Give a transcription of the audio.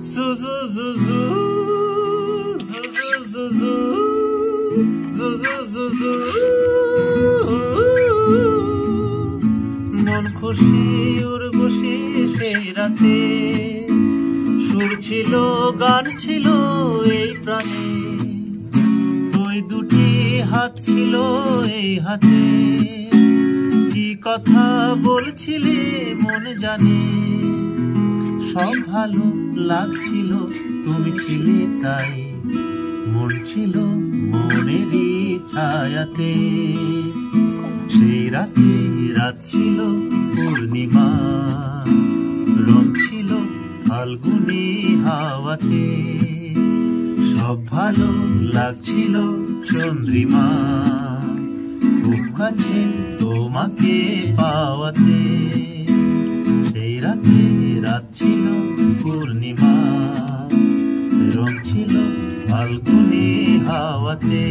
জুজু জুজু জুজু জুজু জুজু জুজু মন খুশি উর্বশী সেই রাতে সুর ছিল গান ছিল এই প্রাণে ওই দুটি হাত ছিল এই হাতে কি কথা বলছিলে মন জানে সব ভালো লাগছিল তুমি ছিলে তাই মন ছিল মনেরই ছায়াতে সেই রাতে রাত ছিল পূর্ণিমা রং ছিল ফাল্গুনি হাওয়াতে সব ভালো লাগছিল চন্দ্রিমা খুব কাছে তোমাকে পাওয়াতে সেই রাতে রাত ছিল পূর্ণিমা রং ছিল ফাল্গুনি হাওয়াতে